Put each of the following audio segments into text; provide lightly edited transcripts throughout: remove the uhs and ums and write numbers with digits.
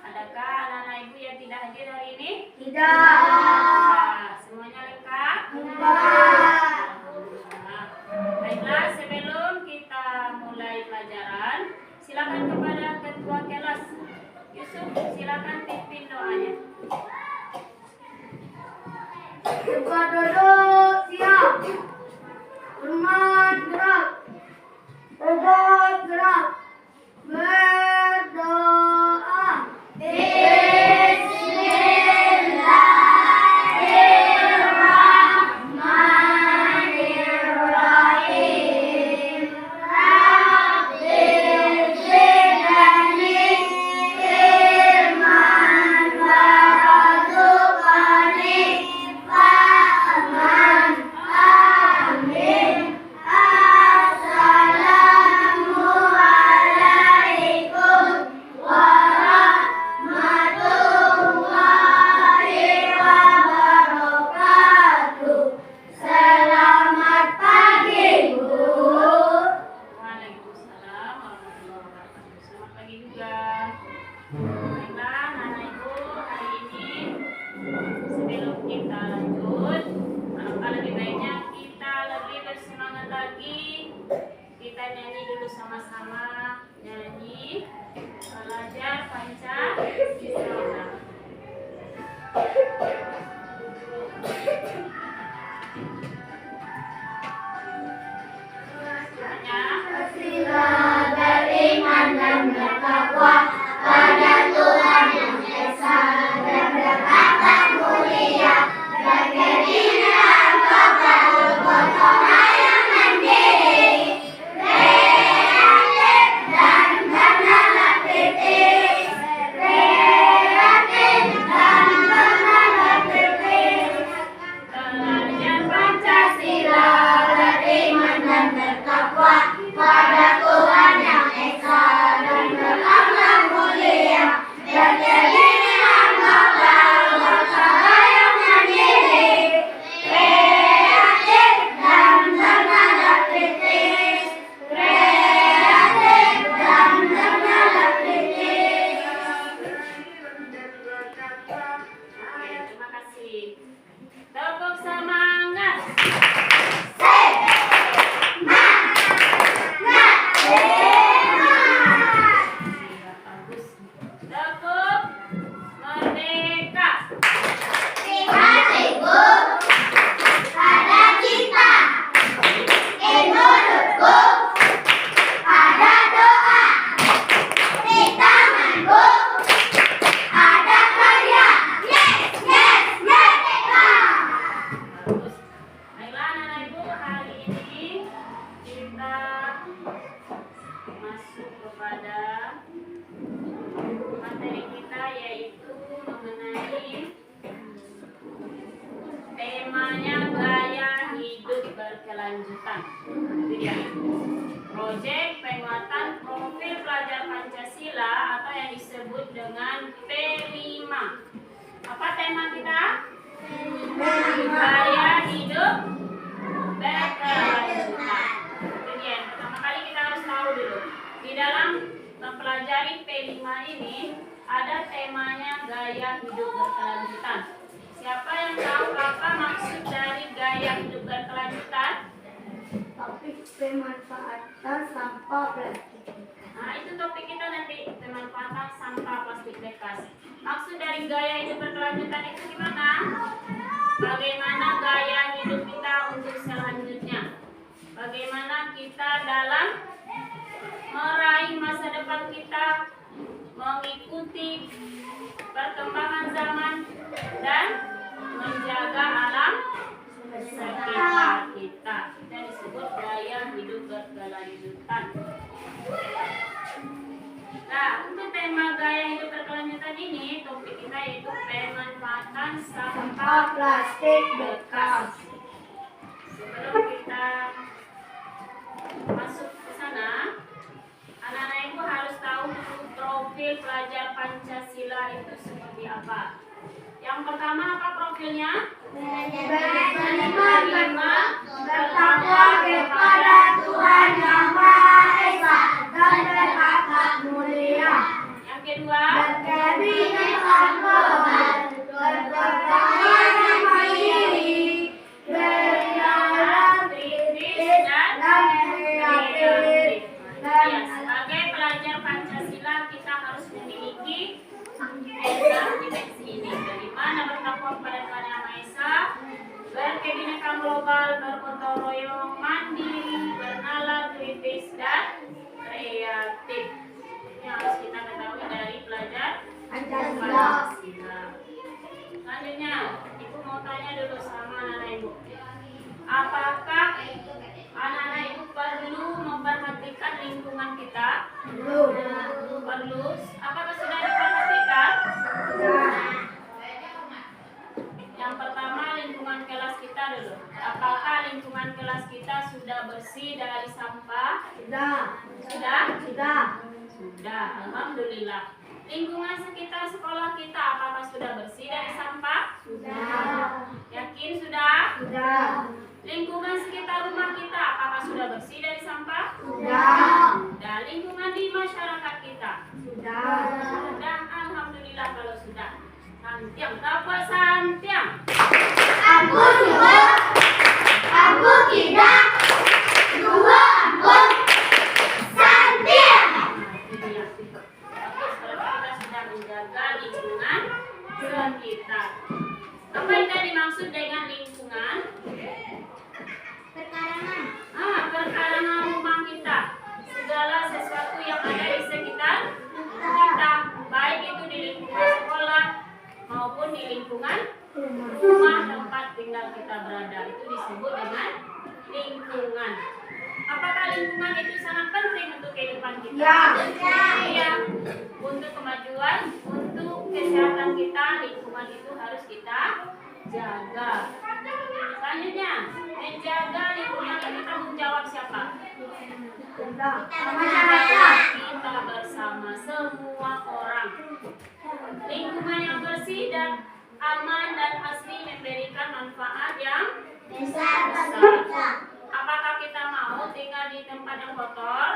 Adakah anak-anak ibu yang tidak hadir hari ini? Tidak. Semuanya lengkap? Lengkap. Baiklah, sebelum kita mulai pelajaran, silakan kepada ketua kelas Yusuf, silakan pimpin doanya. Buka duduk, siap. Hormat gerak. Tegak gerak. Berdoa. Bismillahirrahmanirrahim. Rabbi zidni ilman warzuqni fahman. Amin. Assalamualaikum warahmatullahi wabarakatuh. Selamat pagi, Bu. Waalaikumsalam warahmatullahi wabarakatuh. Selamat pagi juga. Baiklah, anak ibu, hari ini sebelum kita lanjut, alangkah lebih baiknya kita lebih bersemangat lagi. Kita nyanyi dulu sama-sama, nyanyi Pelajar Pancasila. Pancasila beriman dan bertakwa pada Tuhan yang Esa dan berakhlak mulia, berkeadilan kepada gotong yang mandiri, kreatif dan bernalar kritis, kreatif dan bernalar kritis. Pelajar Pancasila beriman dan bertakwa pada Tuhan yang Esa dan berakhlak mulia, berkeadilan kepada gotong yang mandiri, kreatif dan bernalar kritis, kreatif dan bernalar kritis. Oke, terima kasih. Tepuk semangat. Bagus. Tepuk merdeka. Hatiku pada cinta, menurutku ada doa, di tanganku ada karya. Yes, yes, merdeka. Bagus. Baiklah anak-anak ibu, hari ini kita masuk kepada materi kita, yaitu mengenai temanya gaya hidup berkelanjutan. Itu dia. Proyek penguatan profil pelajar Pancasila atau yang disebut dengan P5. Apa tema kita? Gaya hidup berkelanjutan. Itu dia. Pertama kali kita harus tahu dulu. Di dalam mempelajari P5 ini ada temanya gaya hidup berkelanjutan. Siapa yang tahu apa maksud dari gaya hidup berkelanjutan? Topik pemanfaatan sampah plastik. Nah, itu topik kita nanti, pemanfaatan sampah plastik bekas. Maksud dari gaya hidup berkelanjutan itu gimana? Bagaimana gaya hidup kita untuk selanjutnya? Bagaimana kita dalam meraih masa depan kita, mengikuti perkembangan zaman dan menjaga alam sekitar kita. Kita disebut gaya hidup berkelanjutan. mengumpulkan sampah sampah plastik bekas. Sebelum kita masuk ke sana, anak-anak ibu harus tahu dulu profil pelajar Pancasila itu seperti apa. Yang pertama apa profilnya? Berterima, bertakwa kepada Tuhan Yang Maha Esa dan bertakwa mulia. Yang kedua, Berkebinekaan Tuhan, bertakwa sama diri, berjalan kritis dan kreatif. Ya, sebagai pelajar Pancasila kita harus memiliki dimensi ini. Dari mana bertakwa kepada Tuhan Yang Maha Esa, berkebinekaan global, bergotong royong, mandiri, bernalar, kritis dan kreatif. Ini harus kita ketahui dari pelajar Pancasila. Selanjutnya, ibu mau tanya dulu sama anak-anak ibu. Apakah anak-anak ibu perlu memperhatikan lingkungan kita? Perlu. Apakah sudah diperhatikan? Yang pertama lingkungan kelas kita dulu. Apakah lingkungan kelas kita sudah bersih dari sampah? Sudah? Sudah, alhamdulillah. Lingkungan sekitar sekolah kita apakah sudah bersih dari sampah? Yakin sudah? Lingkungan sekitar rumah kita apakah sudah bersih dari sampah? Sudah. Lingkungan di masyarakat kita? Sudah, alhamdulillah kalau sudah. Santiang, apa santiang? Aku tidak, dua ampun, santiang. Bagus kalau kita sudah menjaga lingkungan sekitar. Apa yang tadi maksud dengan lingkungan? Perkarangan rumah kita. Segala sesuatu yang ada di sekitar kita, baik itu di lingkungan sekolah maupun di lingkungan rumah tempat tinggal kita berada, itu disebut dengan lingkungan. Apakah lingkungan itu sangat penting untuk kehidupan kita? Iya. Untuk kemajuan, untuk kesehatan kita, lingkungan itu harus kita jaga. Selanjutnya, menjaga lingkungan ini tanggung jawab siapa? Kita bersama semua orang. Lingkungan yang bersih dan aman dan asli memberikan manfaat yang besar. Apakah kita mau tinggal di tempat yang kotor?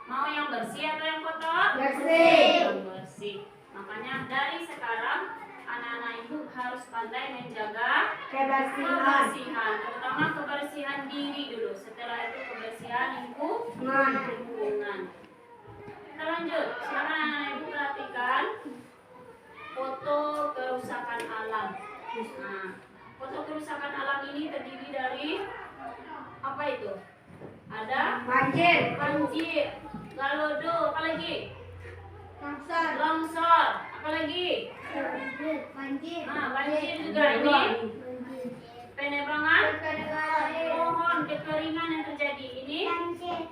Mau yang bersih atau yang kotor? Yang bersih. Makanya dari sekarang anak-anak ibu harus pandai menjaga kebersihan, terutama kebersihan diri dulu. Setelah itu kebersihan lingkungan. Kita lanjut. Sekarang anak-anak ibu perhatikan foto kerusakan alam. Nah, foto kerusakan alam ini terdiri dari apa itu? Ada banjir, galodo, apa lagi? Longsor, apa lagi? Banjir juga ini. Penebangan pohon, kekeringan yang terjadi ini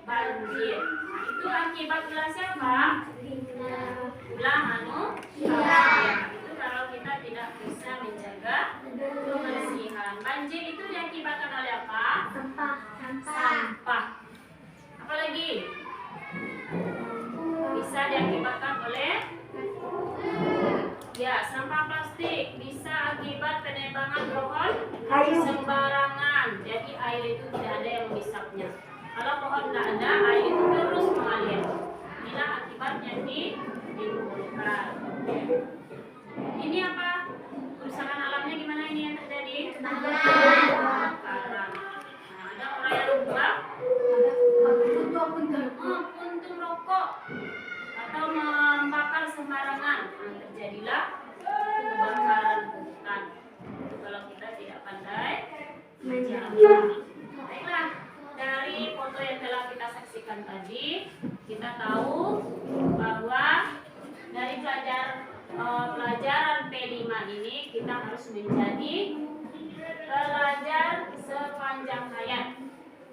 banjir. Nah, itu akibat ulah siapa? Ulah manusia. Itu kalau kita tidak bisa menjaga kebersihan. Banjir itu diakibatkan oleh apa? Sampah. Apa lagi? Bisa diakibatkan oleh sampah plastik. Bisa akibat penebangan pohon sembarangan. Jadi air itu tidak ada yang mengisapnya. Kalau pohon tidak ada, air itu terus mengalir. Inilah akibat yang ditimbulkan. Ini apa? Kerusakan alamnya gimana ini yang terjadi? Kebakaran. Nah, ada orang yang buang puntung rokok atau membakar sembarangan. Nah, terjadilah kebakaran hutan. Kalau kita tidak pandai menjaga. Baiklah, dari foto yang telah kita saksikan tadi, kita tahu bahwa dari pelajaran P5 ini kita harus menjadi pelajar sepanjang hayat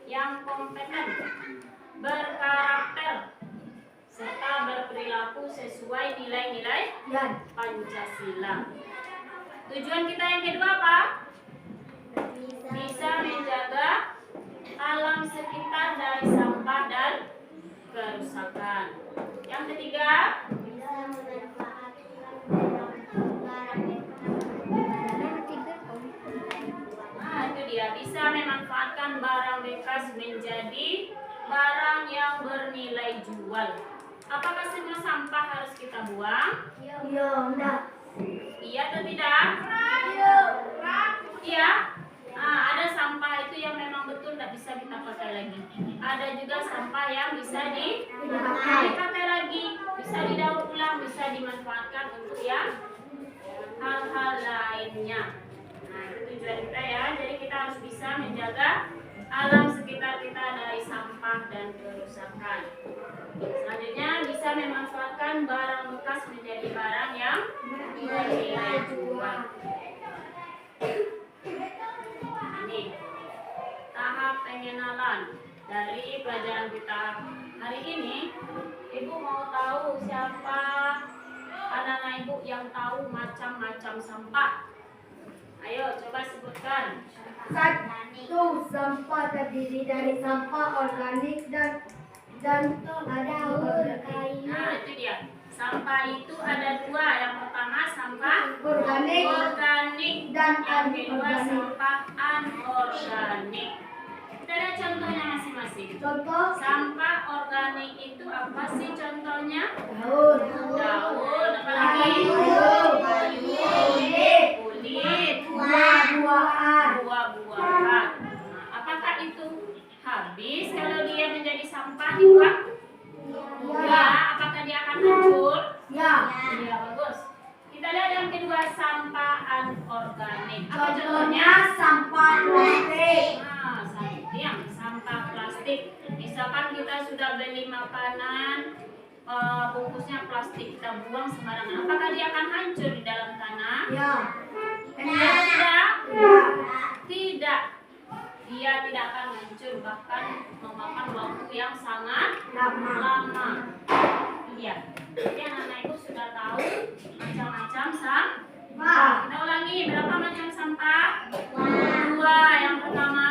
yang kompeten, berkarakter, serta berperilaku sesuai nilai-nilai Pancasila. Tujuan kita yang kedua apa? Bisa menjaga alam sekitar dari sampah dan kerusakan. Yang ketiga, Bisa memanfaatkan nah itu dia, bisa memanfaatkan barang bekas menjadi barang yang bernilai jual. Apakah semua sampah harus kita buang? Ya, enggak. Iya atau tidak? Iya. Nah, ada sampah itu yang memang betul tidak bisa kita pakai lagi. Ada juga sampah yang bisa dipakai lagi, bisa didaur ulang, bisa dimanfaatkan untuk yang hal-hal lainnya. Nah, itu tujuan kita ya. Jadi kita harus bisa menjaga alam sekitar kita dari sampah dan kerusakan. Selanjutnya, bisa memanfaatkan barang bekas menjadi barang yang bernilai jual. Ini tahap pengenalan dari pelajaran kita hari ini. Ibu mau tahu siapa anak-anak ibu yang tahu macam-macam sampah? Ayo coba sebutkan. Satu, sampah terdiri dari sampah organik dan ada kayu. Nah itu dia. Sampah itu ada dua. Yang pertama sampah Organik dan yang kedua anorganik. sampah anorganik. Kita lihat contohnya masing-masing. Contoh Sampah organik itu apa sih contohnya? daun, Daun, apalagi? Kulit, buah-buahan. buah-buahan. Nah, apakah itu habis kalau dia menjadi sampah dibuang? Ya, apakah dia akan hancur? Ya, Iya, bagus. Kita lihat yang kedua, sampah anorganik. Apa contohnya contohnya? sampah plastik. Nah, seperti yang sampah plastik. Misalkan kita sudah beli makanan, bungkusnya plastik, kita buang sembarangan. Apakah dia akan hancur di dalam tanah? Ya, Tidak. ya. Tidak. Dia tidak akan hancur, bahkan memakan waktu yang sangat lama. Iya. Jadi anak-anak ibu sudah tahu macam-macam sampah. Kita ulangi, berapa macam sampah? Dua. Yang pertama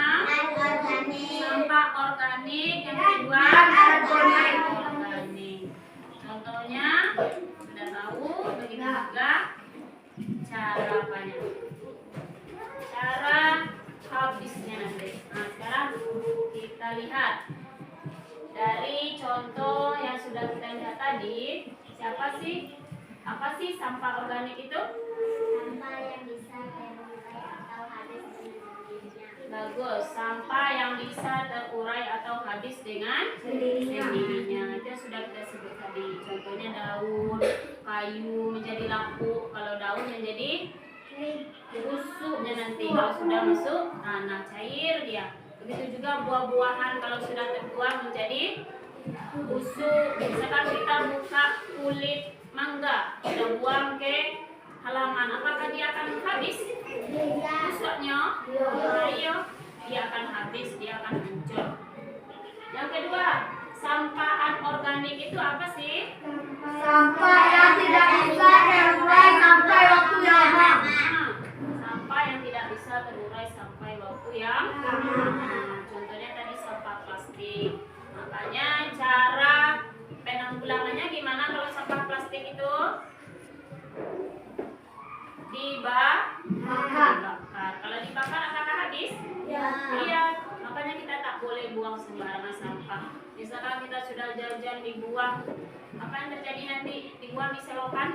sampah organik, yang kedua Anorganik. organik. Contohnya sudah tahu, begitu juga cara apanya? Cara habisnya nanti. Nah, sekarang kita lihat dari contoh yang sudah kita lihat tadi. Apa sih sampah organik itu? Sampah yang bisa terurai atau habis dengan sendirinya. Bagus, sampah yang bisa terurai atau habis dengan Sendirinya. sendirinya. Itu yang sudah kita sebut tadi. Contohnya daun, kayu menjadi lapuk. Kalau daun menjadi busuknya nanti kalau sudah masuk tanah cair dia. Begitu juga buah-buahan kalau sudah terbuang menjadi busuk. Misalkan kita buka kulit mangga, kita buang ke halaman, apakah dia akan habis busuknya? Iya, dia akan habis, dia akan hancur. Yang kedua, sampah anorganik itu apa sih? Sampah yang tidak bisa terurai sampai waktu yang lama. Sampah yang tidak bisa terurai sampai waktu yang lama. Contohnya tadi sampah plastik. Makanya cara penanggulangannya gimana kalau sampah plastik itu? Dibakar. Kalau dibakar apakah habis? Ya. Iya. Makanya kita tak boleh buang sembarangan sampah. Misalkan kita sudah jajan dibuang, apa yang terjadi nanti? Dibuang di selokan?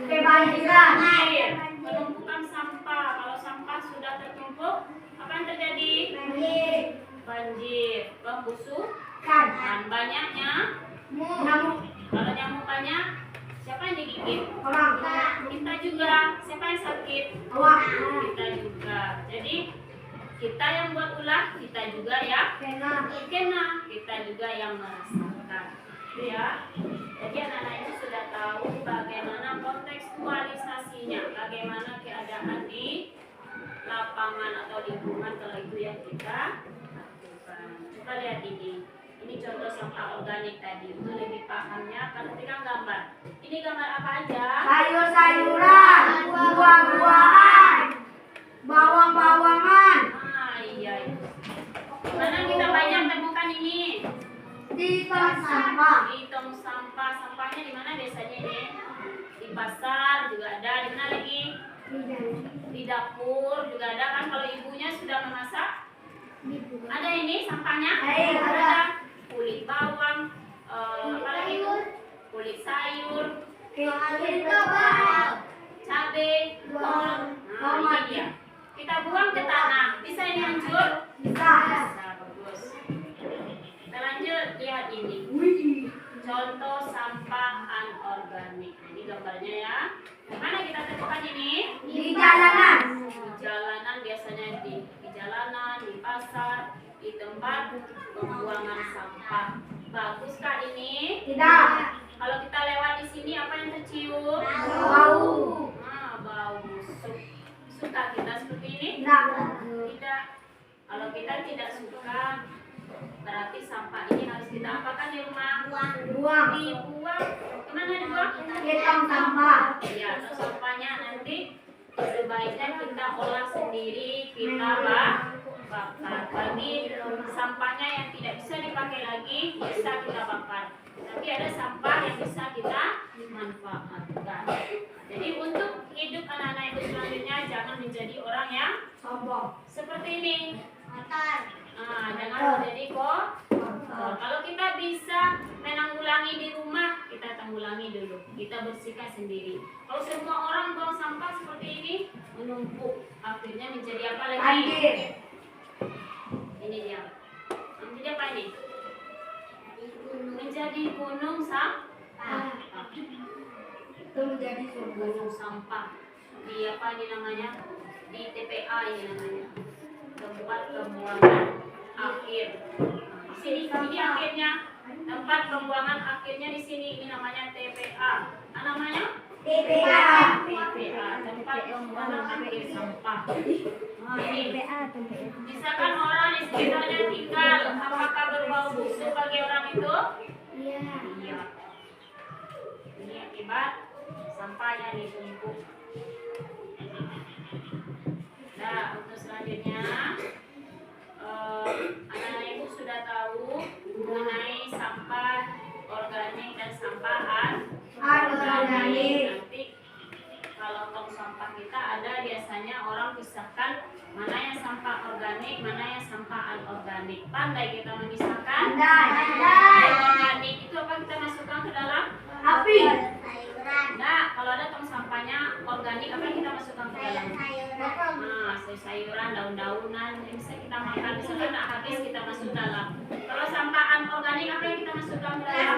Kebanjiran. Air, penumpukan sampah. Kalau sampah sudah tertumpuk, apa yang terjadi? Banjir, pembusukan, banyaknya Nyamuk. Kalau nyamuk banyak, siapa yang digigit? Orang. Kita juga. Siapa yang sakit? Awak. Kita juga. Jadi kita yang buat ulah, kita juga yang Kena. kita juga yang merasakan. Ya. Jadi anak-anak itu sudah tahu bagaimana kontekstualisasinya, bagaimana keadaan di lapangan atau lingkungan kalau itu yang kita lakukan. Coba lihat ini. Ini contoh sampah organik tadi. Untuk lebih pahamnya, perhatikan gambar. Ini gambar apa aja? Sayur-sayuran, buah-buahan. dapur juga ada kan, kalau ibunya sudah memasak. Ada ini sampahnya, Ada. ada kulit bawang, apa lagi itu? Kulit sayur, cabai, bawang. Nah, ini dia. Kita buang ke tanah. Bisa ini hancur? Bisa, bagus. Kita lanjut, lihat ini. Contoh sampah anorganik. Nah, ini gambarnya ya. Mana kita temukan ini? Di jalanan. Di jalanan, biasanya di jalanan, di pasar, di tempat pembuangan sampah. Baguskah ini? Tidak. Kalau kita lewat di sini, apa yang tercium? Bau. Nah, bau busuk. Suka kita seperti ini? Tidak. Kalau kita tidak suka, berarti sampah ini harus kita apakan di rumah? Buang. Dibuang. Kemana dibuang? Ke tong sampah. Ya, atau sampahnya nanti sebaiknya kita olah sendiri, kita bakar. Bagi sampahnya yang tidak bisa dipakai lagi, bisa kita bakar. Tapi ada sampah yang bisa kita manfaatkan. Jadi untuk hidup anak-anak ibu selanjutnya, jangan menjadi orang yang Sombong. seperti ini. Jangan menjadi kotor. Kalau kita bisa menanggulangi di rumah, kita tanggulangi dulu. Kita bersihkan sendiri. Kalau semua orang buang sampah seperti ini, menumpuk. Akhirnya menjadi apa lagi? Banjir. Ini dia. Menjadi apa ini? Menjadi gunung sampah. Itu menjadi Gunung sampah. Di apa ini namanya? Di TPA ini namanya. Tempat pembuangan akhir. Di sini ini akhirnya. Tempat pembuangan akhirnya di sini, ini namanya TPA. Apa namanya? TPA. TPA, tempat pembuangan akhir sampah. Ini. Misalkan orang di sekitarnya tinggal, apakah berbau busuk bagi orang itu? Iya. Iya. Ini akibat sampahnya ditumpuk. Nah, untuk selanjutnya, anak-anak ibu sudah tahu mengenai sampah organik dan sampah anorganik. Nanti kalau tong sampah kita ada, biasanya orang pisahkan mana yang sampah organik, mana yang sampah anorganik. Pandai kita memisahkan? Pandai. Organik itu apa kita masukkan ke dalam? Api. Nah, kalau ada tong sampahnya organik, apa yang kita masukkan ke dalam? Nah, sayur-sayuran, daun-daunan yang bisa kita makan, misalkan tak habis kita masuk dalam. Kalau sampah anorganik, apa yang kita masukkan ke dalam?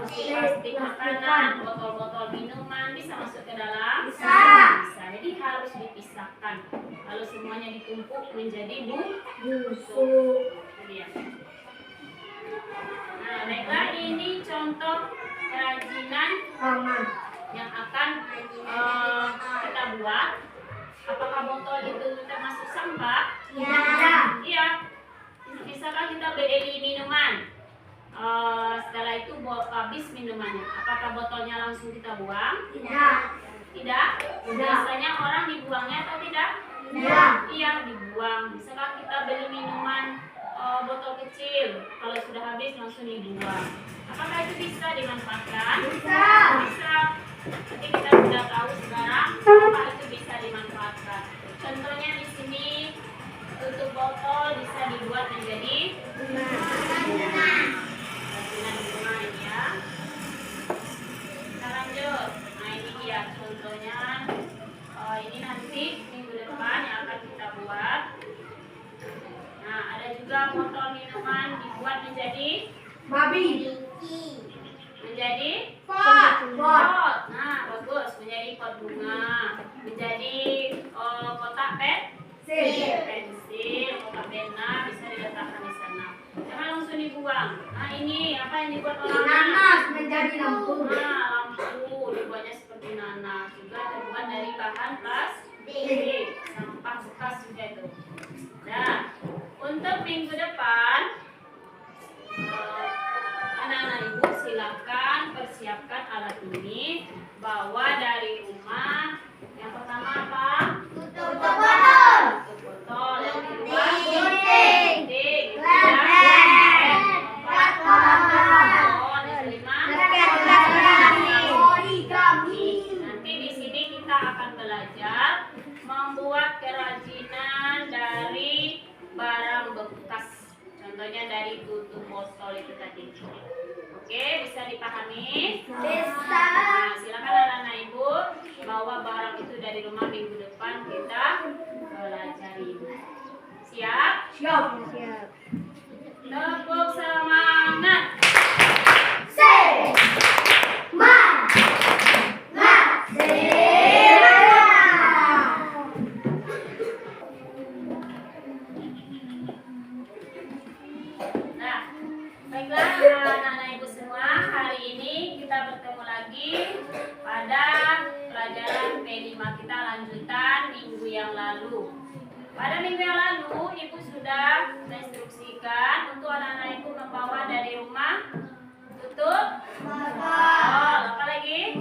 Plastik makanan, botol-botol minuman bisa masuk ke dalam? Bisa. Jadi harus dipisahkan. Kalau semuanya ditumpuk menjadi Busuk. ya. Nah, baiklah, ini contoh kerajinan Tangan. yang akan kita buat. Apakah botol itu termasuk sampah? Ya. Iya. Misalkan kita beli minuman, setelah itu habis minumannya, apakah botolnya langsung kita buang? Tidak. Tidak. Biasanya orang dibuangnya atau tidak? Tidak. Iya, dibuang. Misalkan kita beli minuman botol kecil, kalau sudah habis langsung dibuang. Apakah itu bisa dimanfaatkan? Bisa. Bisa. Jadi kita sudah tahu sekarang apa itu bisa dimanfaatkan. Contohnya di sini tutup botol bisa dibuat menjadi kerajinan rumah ya. Kita lanjut. Nah, ini dia contohnya. Ini nanti minggu depan yang akan kita buat. Nah, ada juga botol minuman dibuat menjadi Babi. menjadi Pot. pot. Nah, bagus. Menjadi pot bunga. Menjadi kotak pensil, kotak pena bisa diletakkan di sana. Jangan langsung dibuang. Nah, ini apa yang dibuat orang? Nanas menjadi lampu. Nah, lampu dibuatnya seperti nanas. Juga terbuat dari bahan plastik. Sampah bekas juga itu. Nah, untuk minggu depan anak-anak ibu silakan persiapkan alat ini, bawa dari rumah. Yang pertama apa? Tutup botol. Tutup botol. Yang kedua Gunting. gunting. Lemper. Nanti di sini kita akan belajar membuat kerajinan dari barang bekas. Contohnya dari tutup botol itu tadi. Oke, bisa dipahami? Bisa. Nah, silakan anak-anak ibu bawa barang itu dari rumah minggu depan kita pelajari. Siap? Siap. Tepuk semangat. Nah, baiklah anak-anak ibu semua, hari ini kita bertemu lagi pada pelajaran P5 kita lanjutan minggu yang lalu. Pada minggu yang lalu, ibu sudah instruksikan untuk anak-anak ibu membawa dari rumah tutup botol. Apa lagi?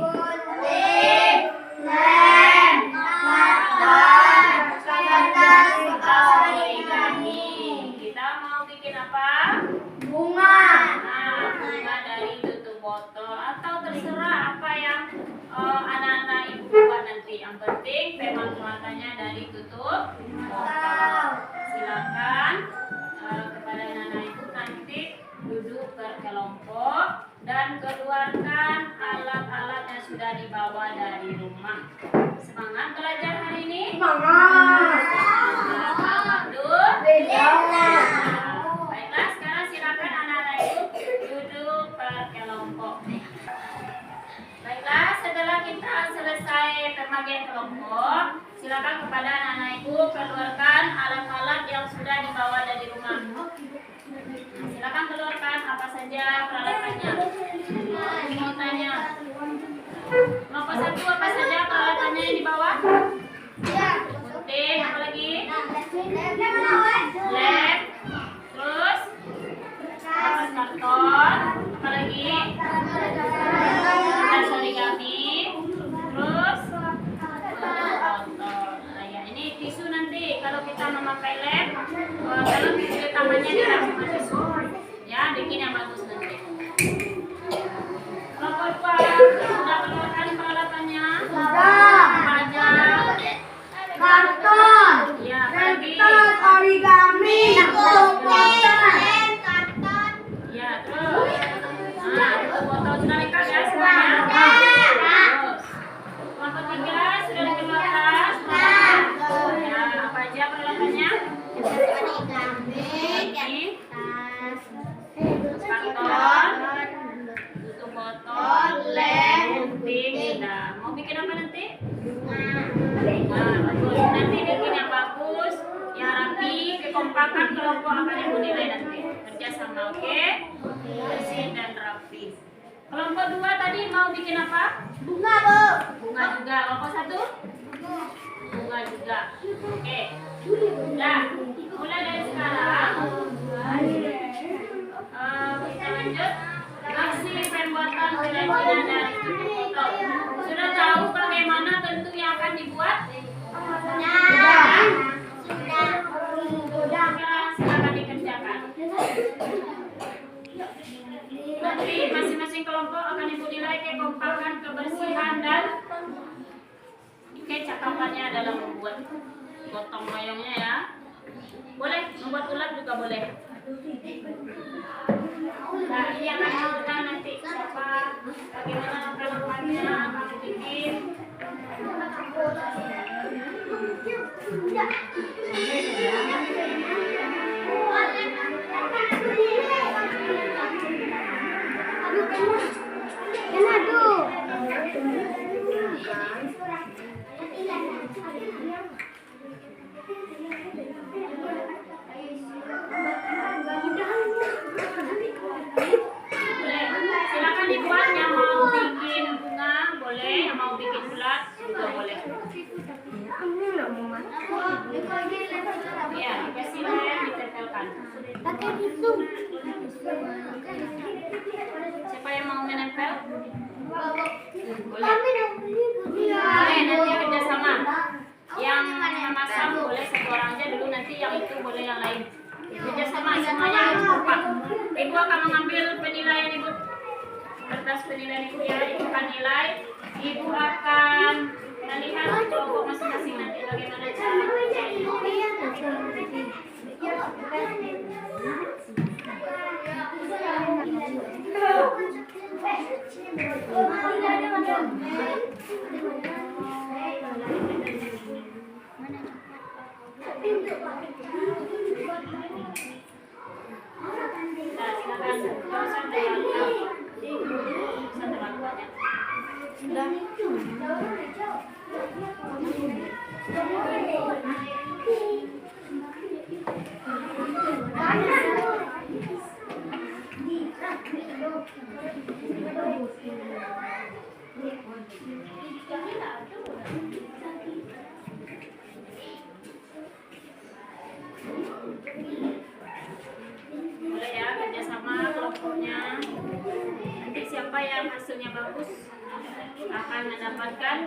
Kita mau bikin apa? Bunga. Nah, bunga dari tutup botol atau terserah apa yang anak-anak ibu buat nanti. Yang penting pemanfaatannya dari tutup botol. Silakan kepada anak-anak ibu nanti duduk berkelompok dan keluarkan alat-alat yang sudah dibawa dari rumah. Semangat belajar hari ini. Selamat dulu. Baiklah, sekarang silakan anak-anak ibu duduk berkelompok. Baiklah, setelah kita selesai pembagian kelompok, silakan kepada anak-anak ibu keluarkan alat-alat yang sudah dibawa dari rumah. Silakan keluarkan apa saja peralatannya. Mau tanya. Kelompok 1 apa saja peralatannya yang dibawa? Gunting, apa lagi? Lem. Terus kertas karton, apa lagi? Kertas origami. Terus botol. Nah, ya, ini tisu nanti kalau kita memakai lem, kalau tisu tangannya dikasih sama tisu. Ya, bikin yang bagus nanti. Kelompok 2 sudah keluarkan peralatannya? Apa aja? Karton. Ya, apa lagi? Origami. Ya, terus. Nah, itu botol sudah lengkap ya semuanya? Terus. Kelompok 3 sudah dikeluarkan? Ya, apa aja peralatannya? Ini. Karton. Tutup botol. Lem. Gunting. Sudah. Mau bikin apa nanti? Nah, bagus. Nanti bikin yang bagus, yang rapi, kekompakan kelompok akan ibu nilai nanti. Kerjasama, oke? Bersih dan rapi. Kelompok 2 tadi mau bikin apa? Bunga, Bu. Bunga juga. Kelompok 1? Bunga juga. Oke. Nah, mulai dari sekarang kita lanjut aksi pembuatan kerajinan dari tutup botol. Sudah tahu bagaimana bentuk yang akan dibuat? Sudah. Silakan dikerjakan. Nanti masing-masing kelompok akan ibu nilai kekompakan, kebersihan dan kecakapannya dalam membuat gotong royongnya ya. Boleh membuat ulat juga boleh. Nah, ini akan kita nanti siapa, bagaimana kelompoknya akan bikin. Silakan dibuat yang mau bikin bunga boleh, yang mau bikin ulat juga boleh. Ya, dikasih lem, ditempelkan. Pakai tisu. Siapa yang mau menempel? Boleh. Boleh, Nanti kerjasama. Yang memasang boleh satu orang aja dulu, nanti yang itu boleh yang lain. Kerjasama semuanya harus kompak. Ibu akan mengambil penilaian ibu, kertas penilaian ibu ya. Ibu akan nilai. Ibu akan melihat kelompok masing-masing nanti bagaimana Boleh ya kerjasama kelompoknya. Nanti siapa yang hasilnya bagus akan mendapatkan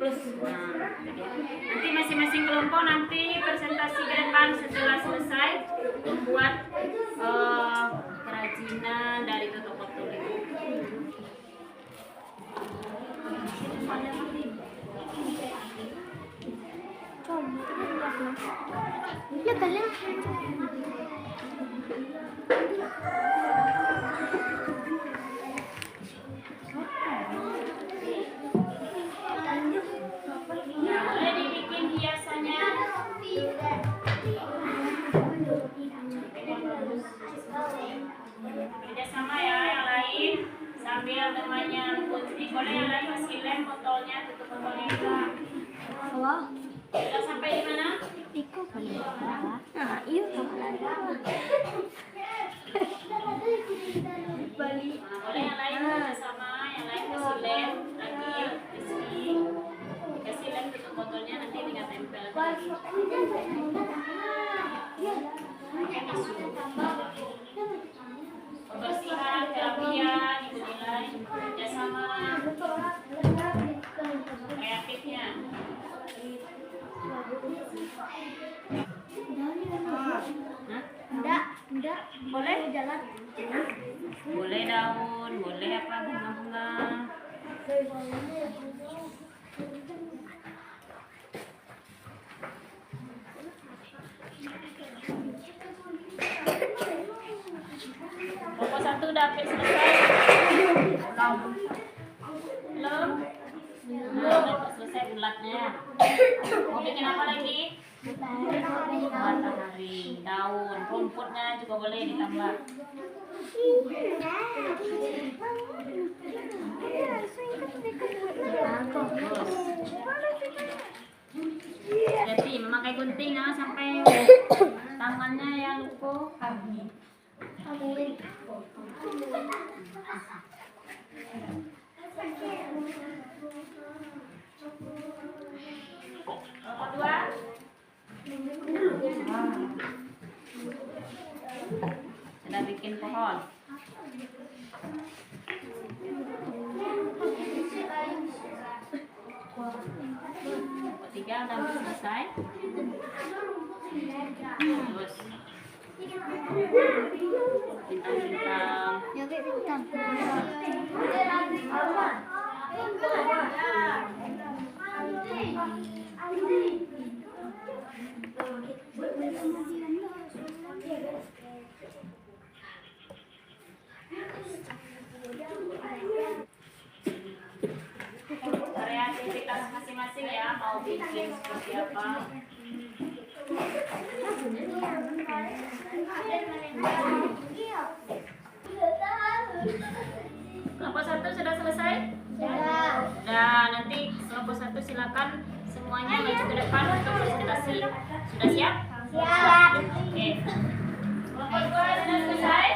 plus. Nanti masing-masing kelompok nanti presentasi ke depan setelah selesai membuat kerajinan dari tutup botol itu. Boleh dibikin hiasannya. Kerjasama ya yang lain sambil namanya putri. Boleh yang lain kasih lem botolnya, tutup botolnya juga. Sudah sampai di mana? Nah, boleh yang lain kerjasama, yang lain kasih lem lagi, kasih lem tutup botolnya, nanti tinggal tempel lagi. Pakai tisu. Kebersihan, kerapian, dinilai kerjasama, kreatifnya. Enggak. Boleh? Jalan. Boleh daun, boleh apa bunga-bunga. Kelompok 1 udah hampir selesai. Belum? Belum selesai bulatnya. Mau bikin apa lagi? Matahari, daun, rumputnya juga boleh ditambah. Jadi memakai gunting ya, sampai tangannya yang lumpuh. Kedua, sudah bikin pohon. Ketiga udah hampir selesai. Terus bintang-bintang. Kreativitas masing-masing ya, mau bikin seperti apa. Kelompok 1 sudah selesai? Nah, nanti kelompok 1 silakan semuanya maju ke depan untuk presentasi. Sudah siap? Siap. Oke. Kelompok 2 sudah selesai?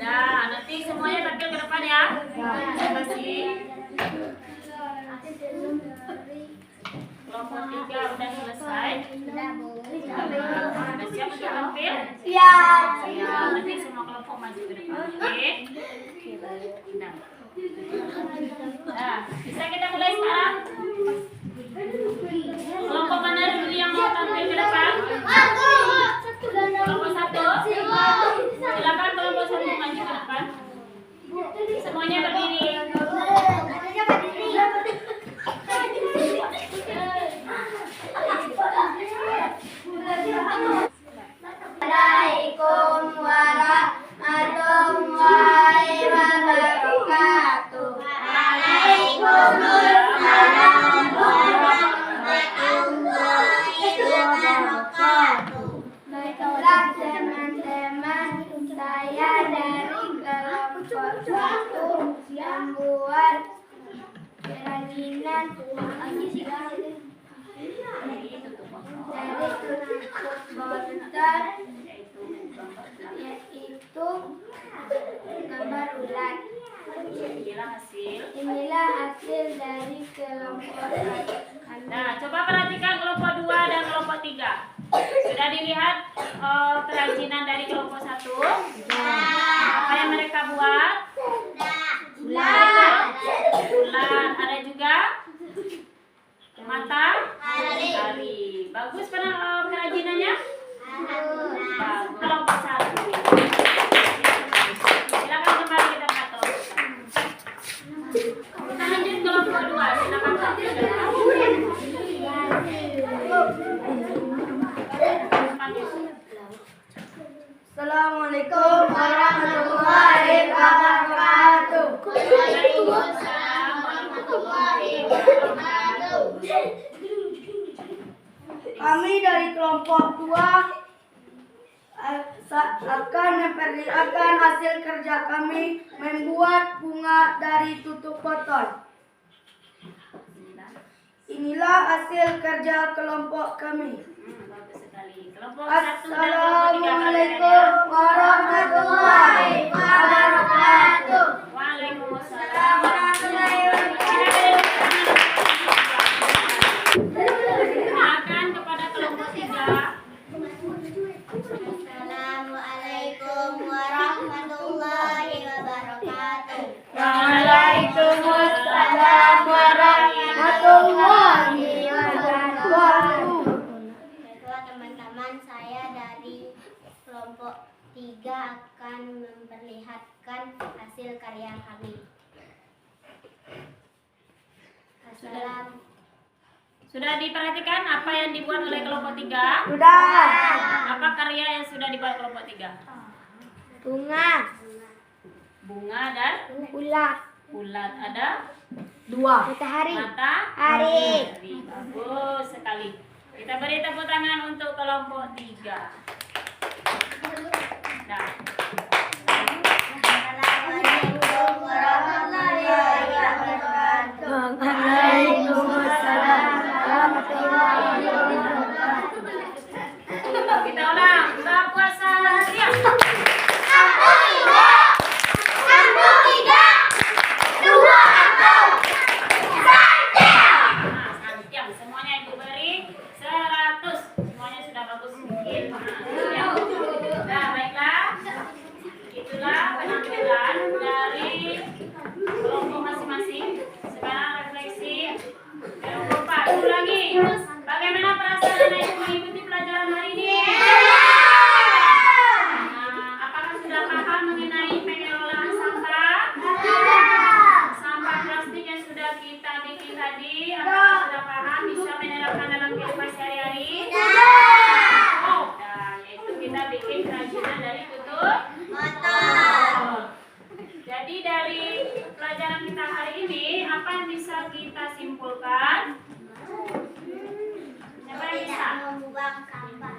Nah, nanti semuanya tampil ke depan ya. Presentasi. Kelompok 3 udah selesai. Sudah siap untuk tampil? Siap. Ya, nanti semua kelompok maju ke depan. Oke. Nah, bisa kita mulai sekarang? Kelompok mana dulu yang mau tampil ke depan? Kelompok 1. Silakan kelompok 1 maju ke depan. Semuanya berdiri. Assalamualaikum warahmatullahi Nah, coba perhatikan kelompok 2 dan kelompok 3. Sudah dilihat kerajinan dari kelompok 1? Apa yang mereka buat? Bulan. Ada juga matahari. Bagus kerajinannya? Bagus. Kelompok 1. Silakan kembali kita patok. Kita lanjut kelompok 2. Silakan Assalamualaikum warahmatullahi wabarakatuh. Waalaikumsalam warahmatullahi wabarakatuh. Kami dari kelompok 2 akan memperlihatkan hasil kerja kami membuat bunga dari tutup botol. Inilah hasil kerja kelompok kami. Bagus sekali. Kelompok 1 dan kelompok 3 Assalamualaikum warahmatullahi wabarakatuh. Waalaikumsalam warahmatullahi wabarakatuh. Silakan kepada kelompok 3. Assalamualaikum warahmatullahi wabarakatuh. Waalaikumsalam warahmatullahi wabarakatuh. Baiklah teman-teman, saya dari kelompok 3 akan memperlihatkan hasil karya kami. Sudah diperhatikan apa yang dibuat oleh kelompok 3? Sudah. Apa karya yang sudah dibuat kelompok 3? Bunga. Bunga dan Bulat. bulat. Ada 2. Matahari. matahari. Bagus sekali. Kita beri tepuk tangan untuk kelompok 3. Nah, Assalamualaikum warahmatullahi wabarakatuh. Waalaikumsalam warahmatullahi wabarakatuh. kita ulang. Buka puasa siap. Nah, santiang. Semuanya ibu beri 100. Semuanya sudah bagus mungkin. Nah, baiklah. Itulah penampilan dari kelompok masing-masing. Sekarang refleksi. Jangan lupa ulangi. Bagaimana perasaan Anda mengikuti pelajaran hari ini? Nah, apakah sudah paham mengenai pengelolaan sampah? Sampah plastik yang sudah kita bikin tadi, apakah sudah paham bisa menerapkan dalam kehidupan sehari-hari? Oh, nah, yaitu kita bikin kerajinan dari tutup botol. Jadi dari pelajaran kita hari ini, apa yang bisa kita simpulkan? Siapa yang bisa? Membuang sampah.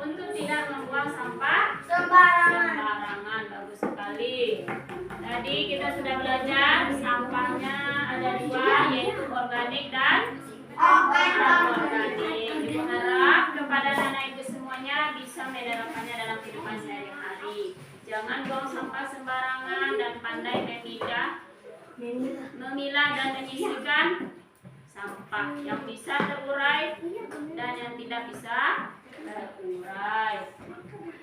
Untuk tidak membuang sampah sembarangan. Bagus sekali. Tadi kita sudah belajar sampahnya ada 2, yaitu organik dan anorganik. Ibu harap kepada anak ibu semuanya bisa menerapkannya dalam kehidupan sehari-hari. Jangan buang sampah sembarangan dan pandai memilah dan menyisihkan sampah yang bisa terurai dan yang tidak bisa terurai.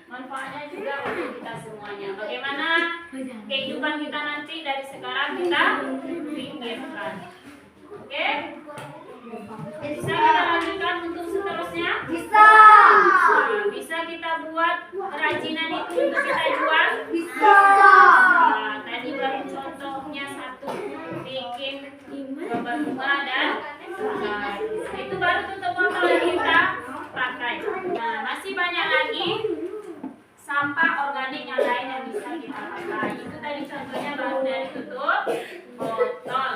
Manfaatnya juga untuk kita semuanya. Bagaimana kehidupan kita nanti dari sekarang kita pikirkan. Oke? Bisa kita lanjutkan untuk seterusnya? Bisa. Nah, bisa kita buat kerajinan itu untuk kita jual? Bisa. Nah, tadi baru contohnya 1 bikin gambar bunga dan nah, itu baru tutup botol yang kita pakai. Nah, masih banyak lagi sampah organik yang lain yang bisa kita pakai. Itu tadi contohnya baru dari tutup botol.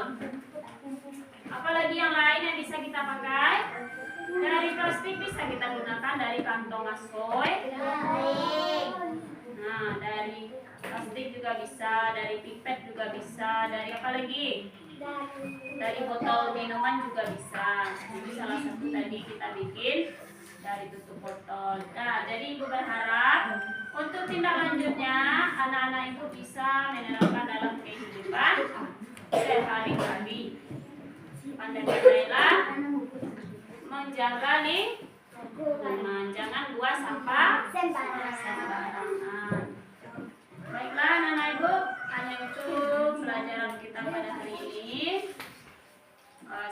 Apalagi yang lain yang bisa kita pakai? Dari plastik bisa kita gunakan dari kantong asoy. Nah, dari plastik juga bisa, dari pipet juga bisa, dari apa lagi? Dari botol minuman juga bisa. Jadi salah satu tadi kita bikin dari tutup botol. Nah, jadi ibu berharap untuk tindak lanjutnya anak-anak ibu bisa menerapkan dalam kehidupan sehari-hari. dan pandailah menjaga lingkungan. Jangan buang sampah sembarangan. Baiklah anak-anak ibu, hanya itu pelajaran kita pada hari ini.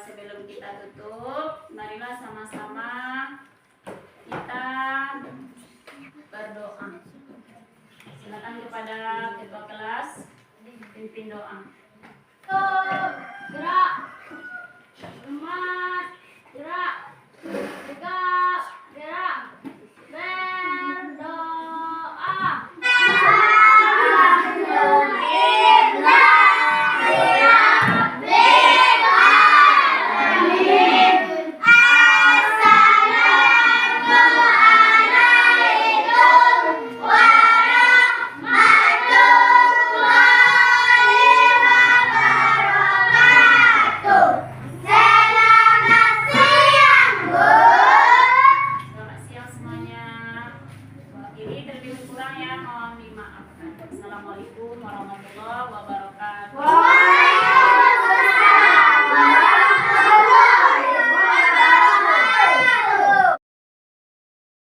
Sebelum kita tutup, marilah sama-sama kita berdoa. Silakan kepada ketua kelas pimpin doa. Gerak. Rumah